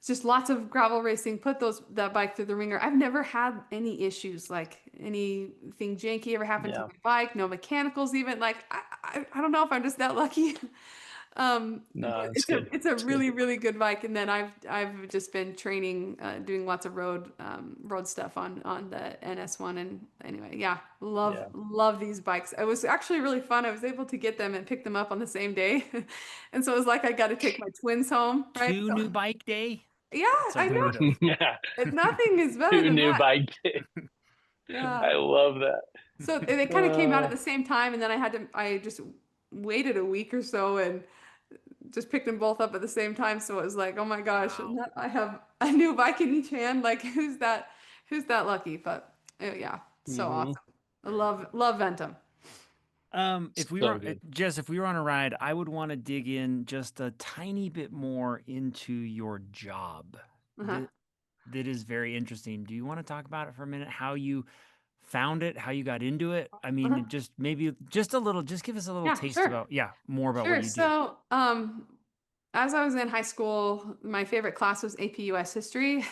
just lots of gravel racing, put that bike through the ringer. I've never had any issues, like anything janky ever happened to Yeah. my bike, no mechanicals even. Like I don't know if I'm just that lucky. No, But it's good. it's a It's good. really, really good bike. And then I've just been training, doing lots of road stuff on the NS1. And anyway, yeah, Yeah. love these bikes. It was actually really fun. I was able to get them and pick them up on the same day. And so it was like I got to take my twins home, right? Two new bike day. Yeah, So I who know. would have? Yeah. Nothing is better Who than knew that. bike day? Yeah. I love that. So they kind of came out at the same time, and then I just waited a week or so and just picked them both up at the same time. So it was like, oh my gosh, Wow. I have a new bike in each hand. Like, who's that lucky? But yeah, so Hmm. awesome. I love Ventum. If we So were good. Jess, if we were on a ride, I would want to dig in just a tiny bit more into your job. Uh-huh. That is very interesting. Do you want to talk about it for a minute? How you found it, how you got into it? I Uh-huh. mean, just maybe just a little, just give us a little Yeah, taste sure. about, yeah, more about what Sure. you do. So, as I was in high school, my favorite class was AP US history.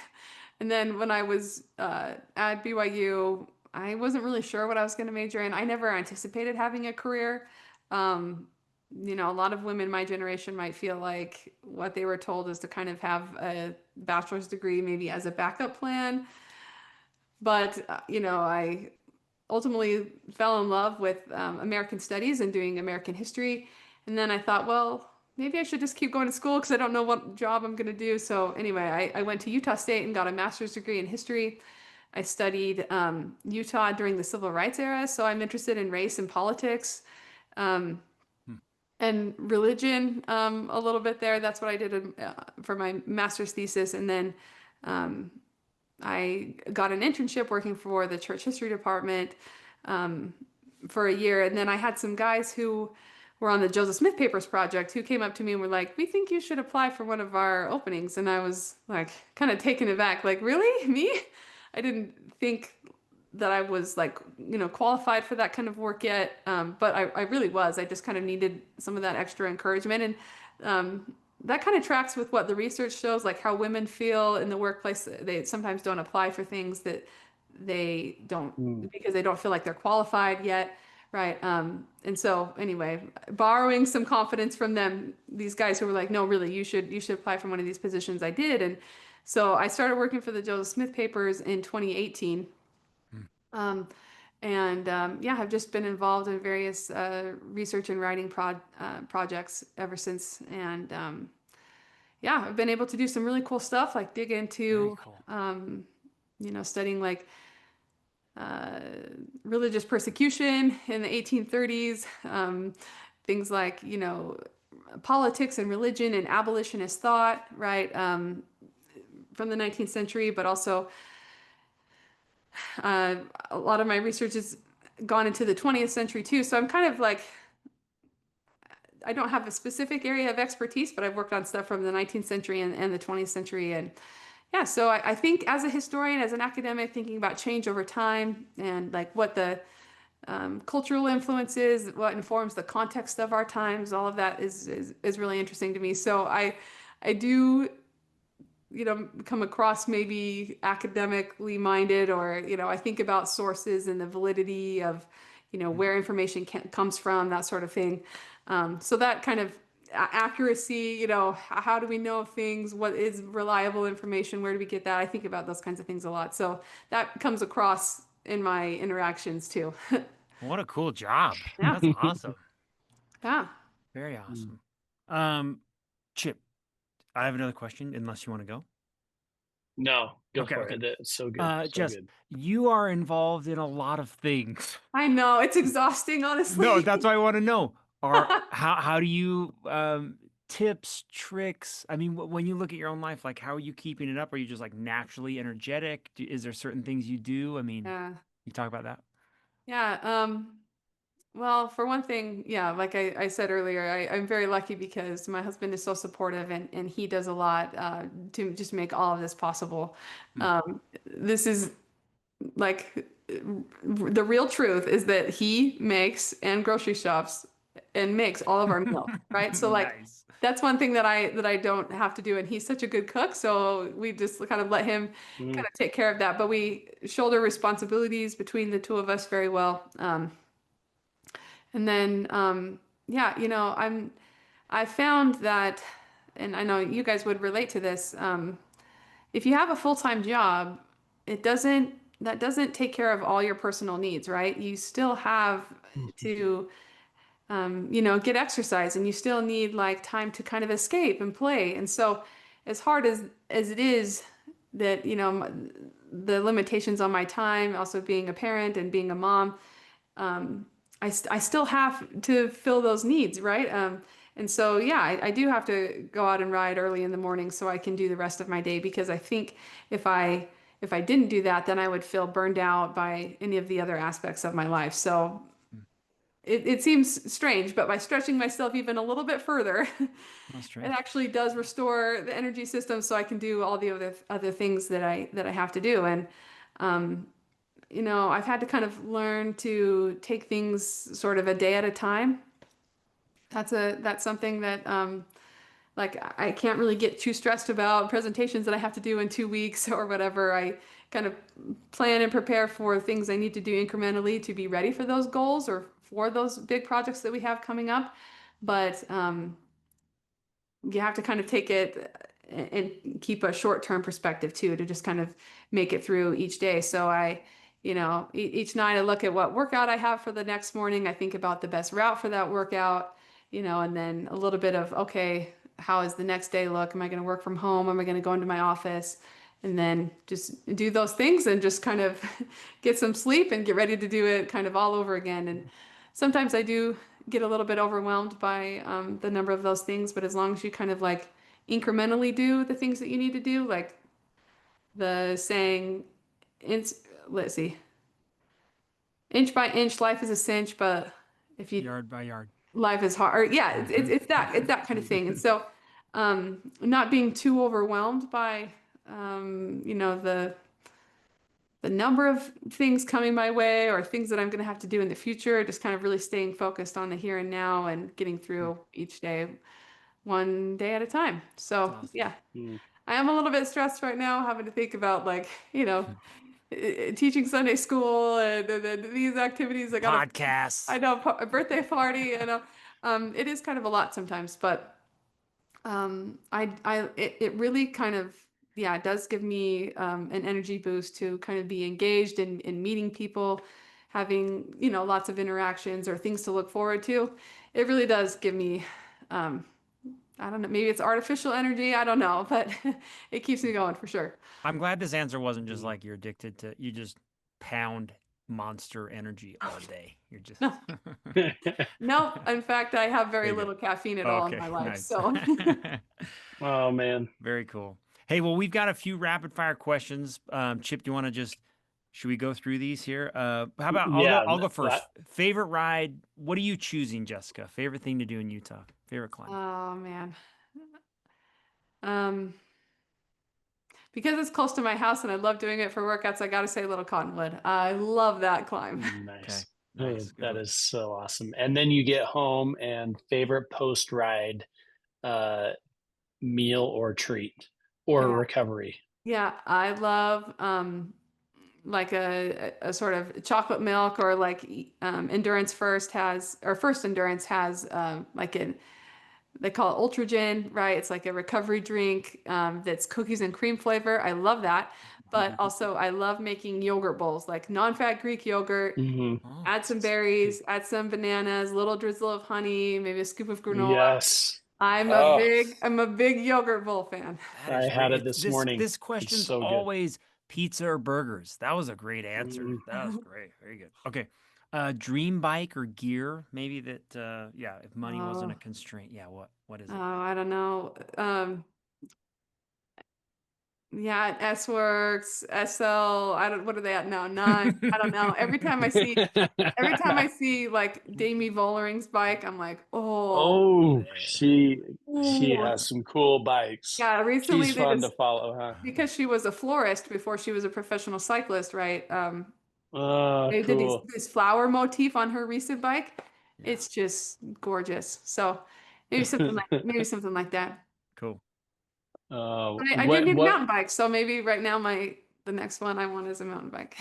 And then when I was at BYU, I wasn't really sure what I was going to major in. I never anticipated having a career. Um, a lot of women my generation might feel like what they were told is to kind of have a bachelor's degree maybe as a backup plan. But, I ultimately fell in love with American studies and doing American history. And then I thought, well, maybe I should just keep going to school because I don't know what job I'm going to do. So anyway, I went to Utah State and got a master's degree in history. I studied Utah during the civil rights era, so I'm interested in race and politics um, Hmm. and religion a little bit there. That's what I did for my master's thesis. And then I got an internship working for the church history department um, for a year. And then I had some guys who were on the Joseph Smith Papers project who came up to me and were like, "We think you should apply for one of our openings." And I was like, kind of taken aback, like, "Really? Me?" I didn't think that I was like, qualified for that kind of work yet. But I really was. I just kind of needed some of that extra encouragement. And that kind of tracks with what the research shows, like how women feel in the workplace. They sometimes don't apply for things that they don't Mm. because they don't feel like they're qualified yet. Right. And so anyway, borrowing some confidence from them, these guys who were like, no, really, you should apply for one of these positions. I did. And so I started working for the Joseph Smith Papers in 2018. Hmm. Um, and yeah, I've just been involved in various research and writing projects ever since. And yeah, I've been able to do some really cool stuff, like dig Very into, cool. studying like uh, religious persecution in the 1830s, things like, politics and religion and abolitionist thought, right, from the 19th century, but also a lot of my research has gone into the 20th century too. So I'm kind of like, I don't have a specific area of expertise, but I've worked on stuff from the 19th century and the 20th century. And yeah, so I think as a historian, as an academic, thinking about change over time and like what the cultural influences, what informs the context of our times, all of that is really interesting to me. So I do, come across maybe academically minded, or I think about sources and the validity of where information comes from, that sort of thing. So that kind of accuracy, how do we know things, what is reliable information, where do we get that? I think about those kinds of things a lot, so that comes across in my interactions too. What a cool job. Yeah. That's awesome. Yeah. Very Mm. awesome. Um, Chip, I have another question, unless you want to go. No, go Okay, for okay. it. That's so good. So Jess, good. you are involved in a lot of things. I know it's exhausting, No, honestly. that's what I want to know. Are how do you tips, tricks? I mean, when you look at your own life, like how are you keeping it up? Are you just like naturally energetic? Is there certain things you do? I mean, Yeah. you talk about that. Yeah. Well, for one thing, yeah, like I said earlier, I'm very lucky because my husband is so supportive, and he does a lot to just make all of this possible. Hmm. This is like the real truth is that he makes and grocery shops and makes all of our meals, right? So like Nice. that's one thing that I don't have to do, and he's such a good cook, so we just kind of let him kind Mm. of take care of that. But we shoulder responsibilities between the two of us very well. And then, yeah, I found that, and I know you guys would relate to this. If you have a full-time job, that doesn't take care of all your personal needs, right? You still have to, get exercise, and you still need like time to kind of escape and play. And so as hard as it is that, the limitations on my time, also being a parent and being a mom, I still have to fill those needs, right? And so, yeah, I do have to go out and ride early in the morning so I can do the rest of my day, because I think if I didn't do that, then I would feel burned out by any of the other aspects of my life. So Mm. it seems strange, but by stretching myself even a little bit further, That's it strange. actually does restore the energy system so I can do all the other things that I have to do. And um, I've had to kind of learn to take things sort of a day at a time. That's something that like I can't really get too stressed about presentations that I have to do in 2 weeks or whatever. I kind of plan and prepare for things I need to do incrementally to be ready for those goals or for those big projects that we have coming up. But you have to kind of take it and keep a short-term perspective too, to just kind of make it through each day. So each night I look at what workout I have for the next morning. I think about the best route for that workout, and then a little bit of, okay, how is the next day look? Am I going to work from home? Am I going to go into my office? And then just do those things and just kind of get some sleep and get ready to do it kind of all over again. And sometimes I do get a little bit overwhelmed by the number of those things, but as long as you kind of like incrementally do the things that you need to do, like the saying, inch, let's see, inch by inch, life is a cinch, but if you Yard by yard. life is hard, or, yeah, it's that kind of thing. And so, not being too overwhelmed by, the number of things coming my way or things that I'm going to have to do in the future, just kind of really staying focused on the here and now and getting through each day, one day at a time. So, Awesome. yeah, Mm. I am a little bit stressed right now, having to think about, like, teaching Sunday school and these activities. Podcasts. I know, a birthday party, and it is kind of a lot sometimes, but it really kind of, yeah, it does give me an energy boost to kind of be engaged in meeting people, having, lots of interactions or things to look forward to. It really does give me, um, I don't know, maybe it's artificial energy, I don't know, but it keeps me going for sure. I'm glad this answer wasn't just Mm. like you're addicted to, you just pound Monster Energy all day. You're just No, no, in fact, I have very very good. little caffeine at all in Okay, my life, nice. so. Oh man. Very cool. Hey, well, we've got a few rapid fire questions. Chip, do you want to just, should we go through these here? How about Yeah, I'll go first. that, Favorite ride? What are you choosing, Jessica? Favorite thing to do in Utah? Favorite climb? Oh man. Um, because it's close to my house and I love doing it for workouts, I gotta say Little Cottonwood. I love that climb. Okay, nice. Oh, nice. Good that one. is so awesome. And then you get home and favorite post ride uh meal or treat or Yeah. recovery. Yeah, I love like a sort of chocolate milk, or like Endurance First has, or First Endurance has like an, they call it Ultragen, right? It's like a recovery drink that's cookies and cream flavor. I love that. But also I love making yogurt bowls, like non-fat Greek yogurt. Hmm. Oh, Add some berries, add some bananas, a little drizzle of honey, maybe a scoop of granola. Yes. I'm a Oh, big I'm a big yogurt bowl fan. that I is great. had it It's this this morning. this It's question's so good. always pizza or burgers. That was a great answer. Mhm. That was great. Very good. Okay. Dream bike or gear, maybe that yeah, if money wasn't Oh, a constraint. Yeah, what is oh, it? I don't know. Yeah, S Works, SL. I don't. What are they at now? Nine. I don't know. Every time I see like Damie Vollering's bike, I'm like, oh, Oh, Yeah. she ooh. has some cool bikes. Yeah. Recently, She's they fun to just, follow, huh? because she was a florist before she was a professional cyclist, right? Oh, They did cool. this flower motif on her recent bike. Yeah. It's just gorgeous. So maybe something like that. Cool. But I do need a What mountain bike, so maybe right now the next one I want is a mountain bike.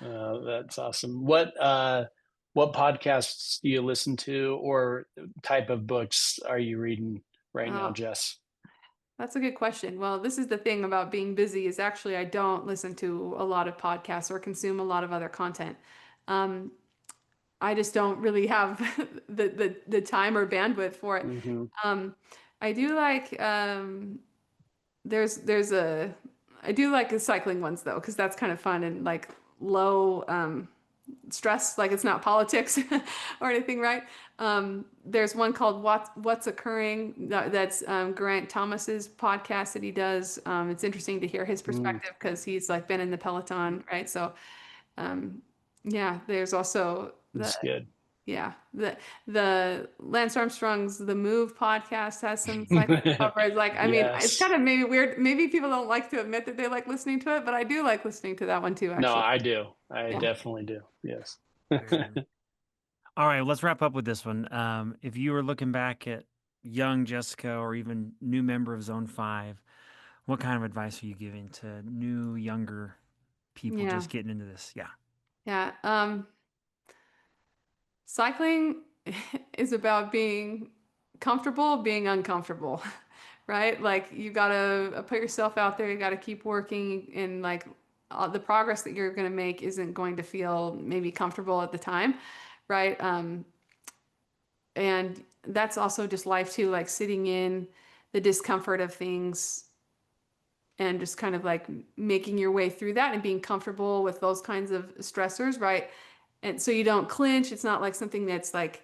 that's awesome. What podcasts do you listen to or type of books are you reading right now, Oh, Jess? that's a good question. Well, this is the thing about being busy, is actually I don't listen to a lot of podcasts or consume a lot of other content. Um, I just don't really have the time or bandwidth for it. Hmm. Um, I do like I do like the cycling ones though, because that's kind of fun and like low stress, like it's not politics or anything, right? There's one called What's Occurring. That's Grant Thomas's podcast that he does. It's interesting to hear his perspective because he's like been in the peloton, right? So um, yeah, there's also That's good. the Lance Armstrong's The Move podcast has some cycling coverage. Like, I mean, it's Yes. kind of maybe weird. Maybe people don't like to admit that they like listening to it, but I do like listening to that one too, No, actually. I do. I Yeah. definitely do. Yes. All right, let's wrap up with this one. If you were looking back at young Jessica or even new member of Zone 5, what kind of advice are you giving to new, younger people Yeah. just getting into this? Yeah. Yeah. Cycling is about being comfortable, being uncomfortable, right? Like you gotta put yourself out there, you gotta keep working, and like the progress that you're gonna make isn't going to feel maybe comfortable at the time, right? And that's also just life too, like sitting in the discomfort of things and just kind of like making your way through that and being comfortable with those kinds of stressors, right? And so you don't clinch. It's not like something that's like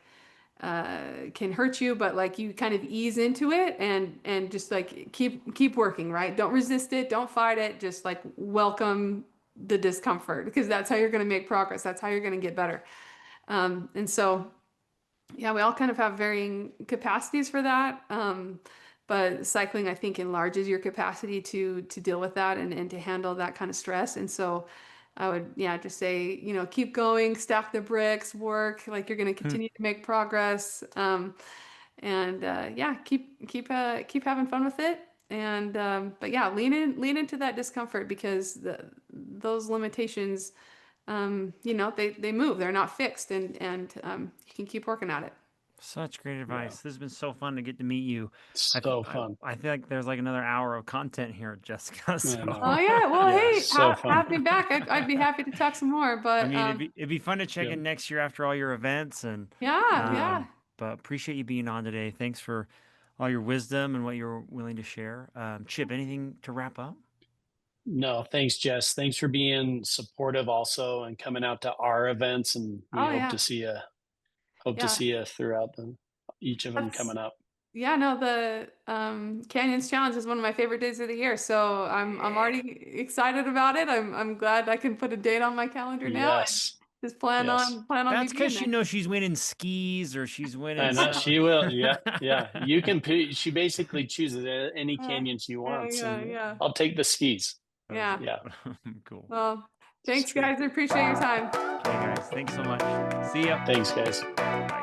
can hurt you, but like you kind of ease into it and just like keep working, right? Don't resist it, don't fight it, just like welcome the discomfort because that's how you're going to make progress. That's how you're going to get better. And so yeah, we all kind of have varying capacities for that. But cycling, I think, enlarges your capacity to deal with that and to handle that kind of stress. And so I would, yeah, just say, keep going, stack the bricks, work, like you're going to Hmm. continue to make progress. And yeah, keep having fun with it. And but yeah, lean into that discomfort because those limitations, they move. They're not fixed, and you can keep working at it. Such great Yeah. advice. This has been so fun to get to meet you. So fun. I feel like there's like another hour of content here, Jessica. I So, Oh know. yeah, well, Yeah. hey, So fun. have me back. I'd be happy to talk some more. I But mean, it'd be fun to check in Good. next year after all your events and yeah, yeah. but appreciate you being on today. Thanks for all your wisdom and what you're willing to share. Chip, anything to wrap up? No, thanks, Jess. Thanks for being supportive also and coming out to our events. And we Oh hope yeah, to see you. Hope to yeah. see you throughout each of them That's coming up. yeah. No, the Canyons Challenge is one of my favorite days of the year. So I'm Yeah. already excited about it. I'm glad I can put a date on my calendar now and Yes. just Yes. plan on me That's being because you there. know she's winning skis or she's winning I know some. she will. Yeah. Yeah. You can she basically chooses any Uh, canyon she yeah, wants, yeah, and yeah, I'll take the skis. yeah. Yeah. Cool. Well, It's thanks, true. guys. I appreciate your time. Okay, guys. Thanks so much. See ya. Thanks, guys. Bye.